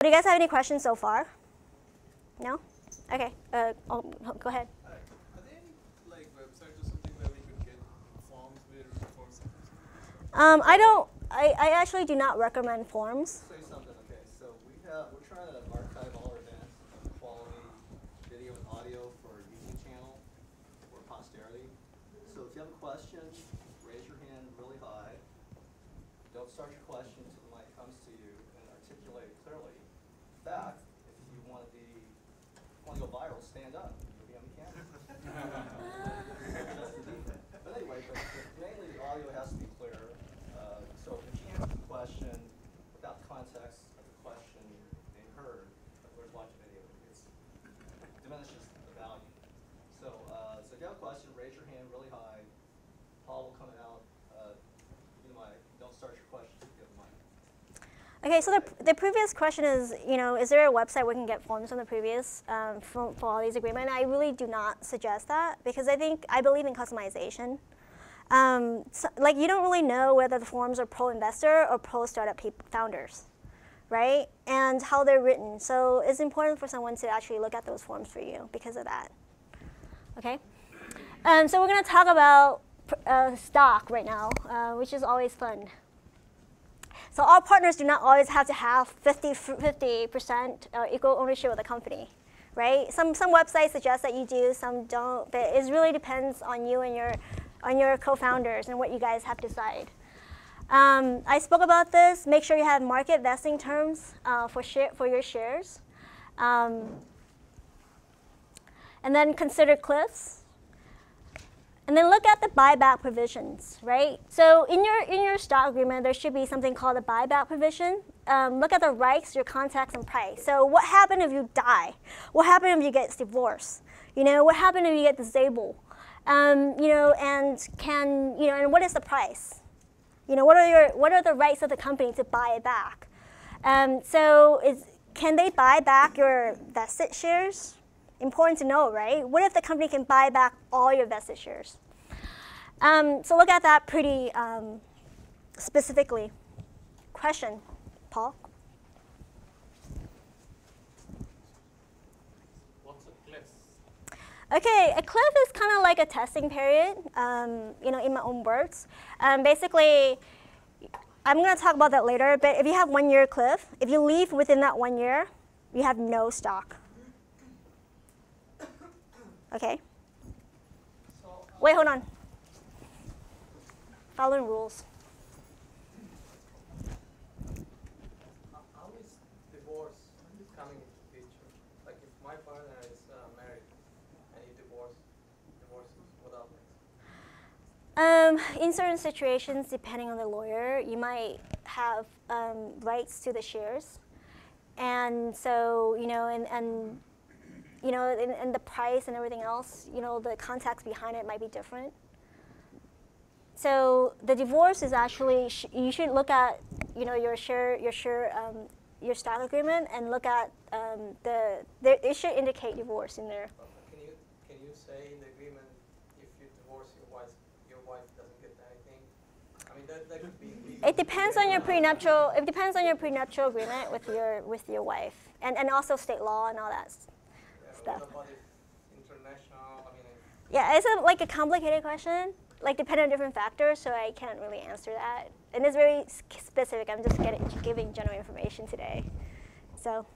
Do you guys have any questions so far? No? Okay, go ahead. Are there any like websites or something where we could get forms for something? I actually do not recommend forms. Say something. Okay, so we're trying to archive all our events, quality video and audio for our YouTube channel for posterity. So if you have a question, raise your hand really high. Don't start your question until the mic comes to you and articulate it clearly. In fact, if you want to go viral, stand up. You'll be on the camera. Just the default. But anyway, mainly the audio has to be clear. So if you can't answer the question without context of the question being heard, like we're watching video, it diminishes the value. So if you have a question, raise your hand really high. Paul will come out. Don't start your question until you get the mic. Okay, so the previous question is, is there a website where we can get forms from the previous for all these agreements? I really do not suggest that because I believe in customization. Like you don't really know whether the forms are pro-investor or pro-startup founders, right? And how they're written. So it's important for someone to actually look at those forms for you because of that. Okay? So we're going to talk about stock right now, which is always fun. So our partners do not always have to have 50% equal ownership of the company, right? Some websites suggest that you do, some don't, but it really depends on you and your co-founders and what you guys have to decide. I spoke about this. Make sure you have market vesting terms for your shares. And then consider cliffs. And then look at the buyback provisions, right? So in your stock agreement, there should be something called a buyback provision. Look at the rights, your contacts, and price. So what happens if you die? What happens if you get divorced? What happens if you get disabled? And what is the price? What are the rights of the company to buy it back? Can they buy back your vested shares? Important to know, right? What if the company can buy back all your vested shares? So look at that pretty specifically. Question, Paul? What's a cliff? Okay, a cliff is kind of like a testing period, in my own words. Basically, I'm going to talk about that later, but if you have 1 year cliff, if you leave within that 1 year, you have no stock. Okay. Wait, hold on. Following rules. How is divorce coming into the picture? Like if my partner is married and he divorces without me? In certain situations, depending on the lawyer, you might have rights to the shares, and so and the price and everything else, the context behind it might be different. So the divorce is actually, you should look at, your stock agreement and look at it should indicate divorce in there. Can you say in the agreement if you divorce your wife doesn't get anything? I mean that could be legal. It depends on your prenuptial. It depends on your prenuptial agreement with your wife, and also state law and all that. Stuff. What about if international? Yeah, it's like a complicated question, like depending on different factors, so I can't really answer that. And it's very specific. I'm just giving general information today. So,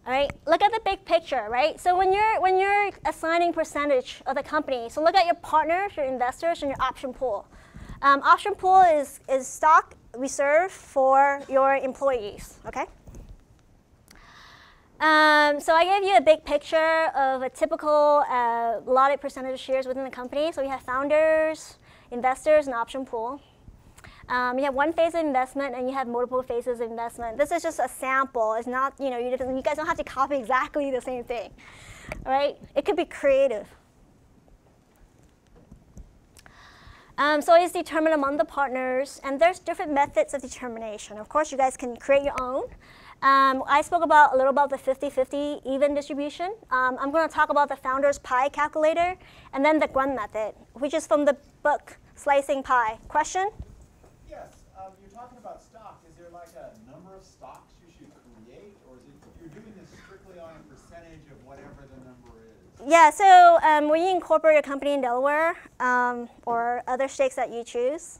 all right, look at the big picture, right? So when you're assigning percentage of the company, so look at your partners, your investors, and your option pool. Option pool is stock reserved for your employees, okay? So I gave you a big picture of a typical allotted percentage of shares within the company. So we have founders, investors, and option pool. You have one phase of investment, and you have multiple phases of investment. This is just a sample. It's not, you guys don't have to copy exactly the same thing, all right? It could be creative. So it's determined among the partners, and there's different methods of determination. Of course, you guys can create your own. I spoke a little about the 50-50 even distribution. I'm going to talk about the founder's pie calculator, and then the Grunt method, which is from the book, Slicing Pie. Question? Yes, you're talking about stock. Is there like a number of stocks you you create, or is it you're doing this strictly on a percentage of whatever the number is? Yeah, so when you incorporate a company in Delaware or other states that you choose,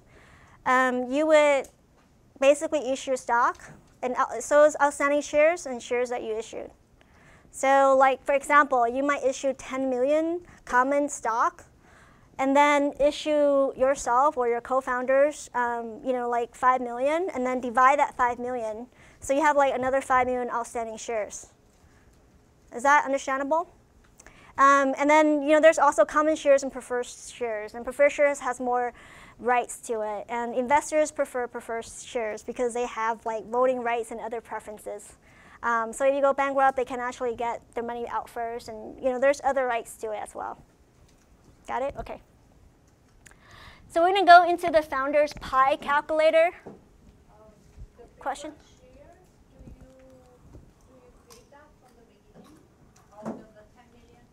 you would basically issue stock, and so is outstanding shares and shares that you issued. So like, for example, you might issue 10 million common stock, and then issue yourself or your co-founders, like 5 million, and then divide that 5 million. So you have like another 5 million outstanding shares. Is that understandable? And then there's also common shares and preferred shares, and preferred shares has more rights to it, and investors prefer preferred shares because they have like voting rights and other preferences. So if you go bankrupt, they can actually get their money out first, and there's other rights to it as well. Got it? Okay. So we're going to go into the founder's pie calculator. Question? Shares, do you create that from the beginning out of the 10 million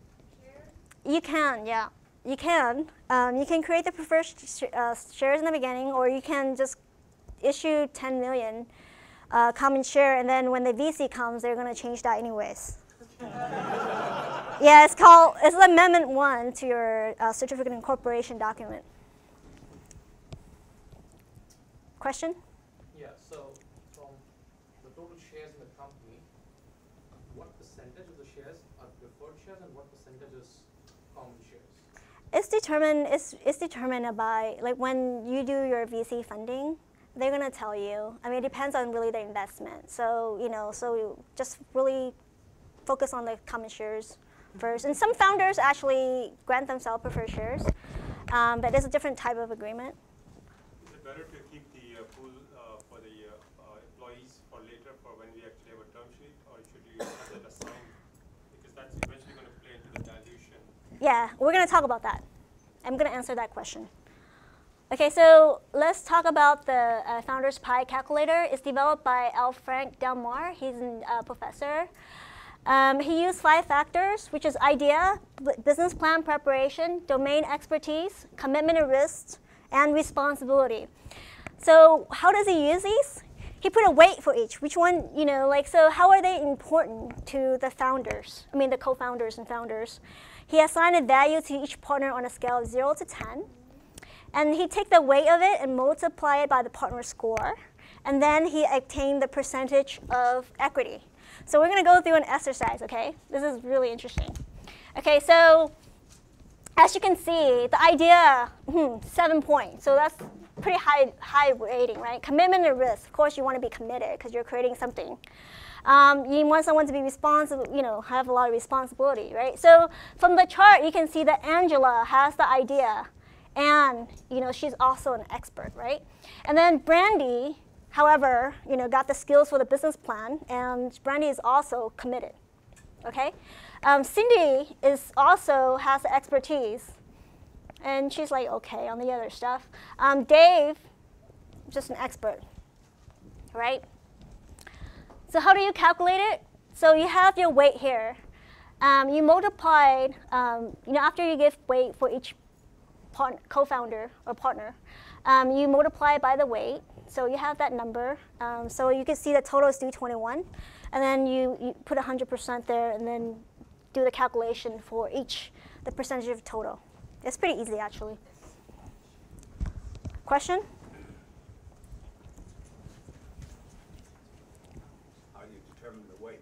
shares? You can, yeah. You can. You can create the preferred shares in the beginning, or you can just issue 10 million common share, and then when the VC comes, they're going to change that anyways. Yeah, it's Amendment 1 to your certificate of incorporation document. Question? Yeah, so from the total shares in the company, what percentage of the shares are preferred shares and what percentage is common shares? It's determined by, like, when you do your VC funding, they're going to tell you. I mean, it depends on really the investment. So, so you just really focus on the common shares first. And some founders actually grant themselves preferred shares, but it's a different type of agreement. Is it better to keep the pool for the employees for later, for when we actually have a term sheet, or should you have it assigned? Because that's eventually going to play into the dilution. Yeah, we're going to talk about that. I'm going to answer that question. Okay, so let's talk about the founder's pie calculator. It's developed by L. Frank Delmar. He's a professor. He used 5 factors, which is idea, business plan preparation, domain expertise, commitment and risk, and responsibility. So how does he use these? He put a weight for each. Which one, so how are they important to the founders? I mean, the co-founders and founders. He assigned a value to each partner on a scale of 0 to 10. And he take the weight of it and multiply it by the partner score. And then he obtained the percentage of equity. So we're going to go through an exercise, okay? This is really interesting. Okay, so as you can see, the idea, 7 points. So that's pretty high rating, right? Commitment and risk. Of course, you want to be committed because you're creating something. You want someone to be responsible, have a lot of responsibility, right? So from the chart, you can see that Angela has the idea. And she's also an expert, right? And then Brandy, however, got the skills for the business plan, and Brandy is also committed. Okay, Cindy also has the expertise, and she's like okay on the other stuff. Dave, just an expert, right? So how do you calculate it? So you have your weight here. You multiplied, after you give weight for each co-founder or partner, you multiply by the weight, so you have that number. So you can see the total is 321, and then you put 100% there, and then do the calculation for the percentage of total. It's pretty easy, actually. Question? How do you determine the weight?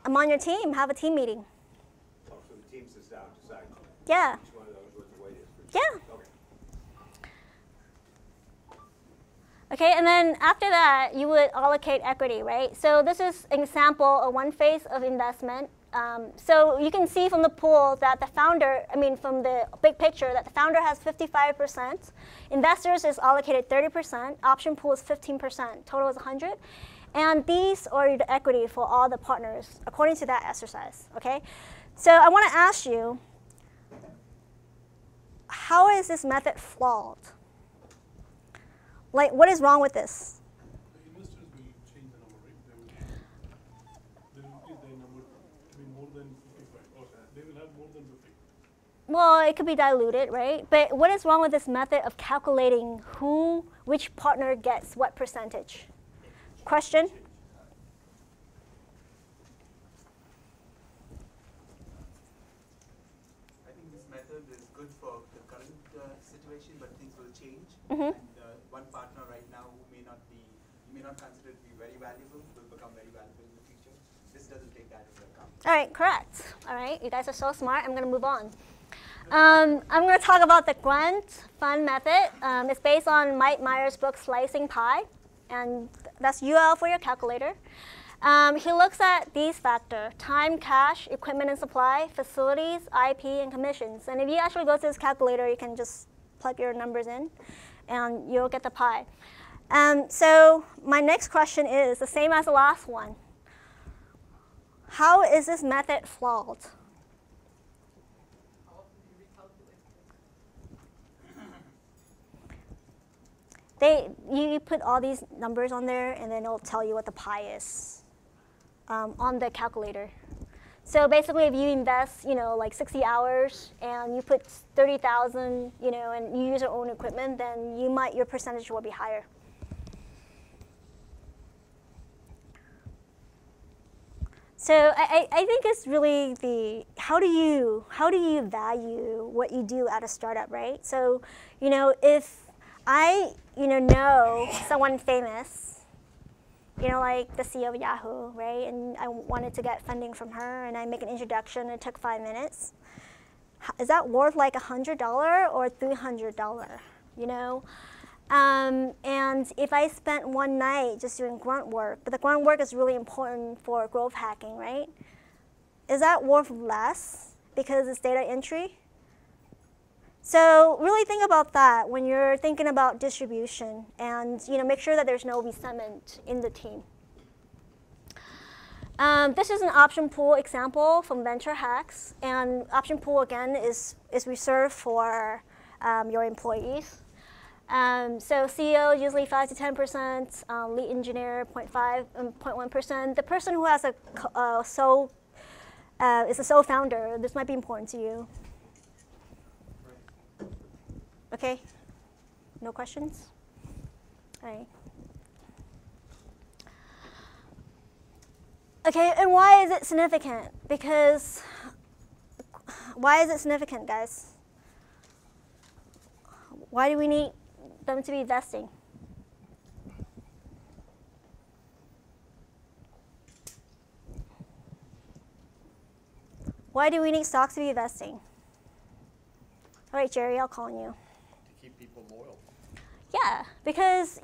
I'm on your team. Have a team meeting. Oh, so the team sits down and decides Yeah. which one of those what the weight is. Yeah. Okay. Okay, and then after that, you would allocate equity, right? So this is an example of one phase of investment. So you can see from the pool that from the big picture, that the founder has 55%. Investors is allocated 30%. Option pool is 15%. Total is 100. And these are the equity for all the partners, according to that exercise, okay? So I want to ask you, how is this method flawed? Like, what is wrong with this? The investors will change the number, right? They will increase their number to be more than 55, or they will have more than 50. Well, it could be diluted, right? But what is wrong with this method of calculating which partner gets what percentage? Question? And one partner right now who may not consider it to be very valuable will become very valuable in the future. This doesn't take that into account. All right, correct. All right, you guys are so smart. I'm going to move on. I'm going to talk about the Grunt fund method. It's based on Mike Moyer's book, Slicing Pie, and that's UL for your calculator. He looks at these factors: time, cash, equipment and supply, facilities, IP, and commissions. And if you actually go to this calculator, you can just plug your numbers in, and you'll get the pie. So my next question is the same as the last one. How is this method flawed? How often do you recalculate? You put all these numbers on there, and then it'll tell you what the pie is on the calculator. So basically, if you invest, like 60 hours, and you put 30,000, and you use your own equipment, then your percentage will be higher. So I think it's really how do you value what you do at a startup, right? So if I know someone famous, like the CEO of Yahoo, right? And I wanted to get funding from her, and I make an introduction. It took 5 minutes. Is that worth like $100 or $300? And if I spent one night just doing grunt work, but the grunt work is really important for growth hacking, right? Is that worth less because it's data entry? So really think about that when you're thinking about distribution, and make sure that there's no resentment in the team. This is an option pool example from Venture Hacks, and option pool again is reserved for your employees. So CEO usually 5 to 10%, lead engineer 0.5 and 0.1%. The person who has is a sole founder. This might be important to you. Okay, no questions? All right. Okay, and why is it significant? Because, why is it significant, guys? Why do we need them to be vesting? Why do we need stocks to be vesting? All right, Jerry, I'll call on you. Keep people loyal. Yeah, because,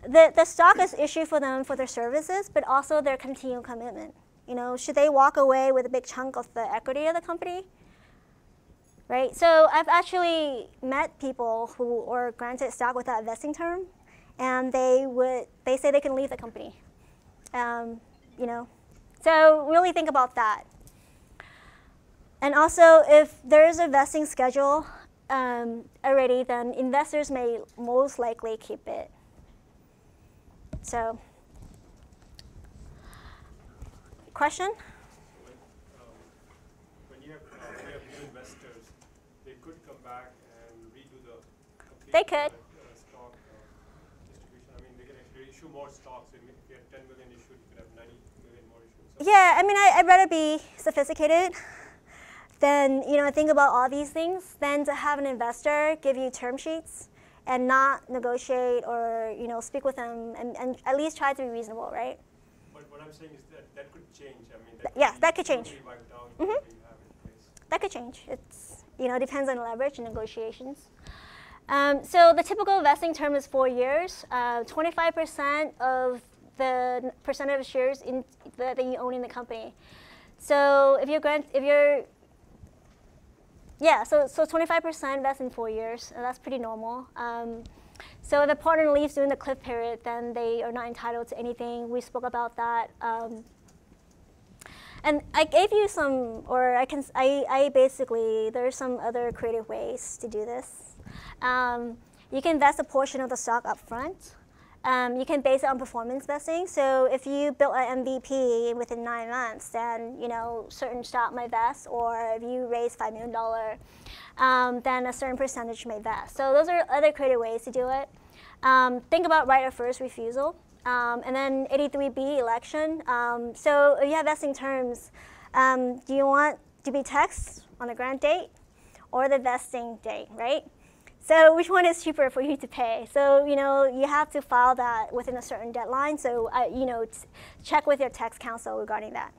the stock is issued for them for their services, but also their continued commitment. Should they walk away with a big chunk of the equity of the company? Right? So I've actually met people who were granted stock without a vesting term, and they say they can leave the company. So really think about that. And also, if there is a vesting schedule already, then investors may most likely keep it. So, question? When you have new investors, they could come back and redo the complete They could. Stock distribution. I mean, they can actually issue more stocks. If you have 10 million issued, you could have 90 million more issued. So Yeah, I'd rather be sophisticated than think about all these things than to have an investor give you term sheets and not negotiate or speak with them and at least try to be reasonable, right? But what I'm saying is that could change. I mean, That could change. Totally wiped out Mhm. what you have in place. That could change. It's depends on leverage and negotiations. So the typical vesting term is 4 years. 25% of the percentage of shares that you own in the company. So so 25% vests in 4 years, and that's pretty normal. So if a partner leaves during the cliff period, then they are not entitled to anything. We spoke about that. And I gave you some, or I basically, there's some other creative ways to do this. You can vest a portion of the stock up front. You can base it on performance vesting. So if you built an MVP within 9 months, then certain stock may vest. Or if you raise $5 million, then a certain percentage may vest. So those are other creative ways to do it. Think about right of first refusal. And then 83B election. So if you have vesting terms, do you want to be taxed on the grant date or the vesting date, right? So which one is cheaper for you to pay? So you have to file that within a certain deadline. So check with your tax counsel regarding that.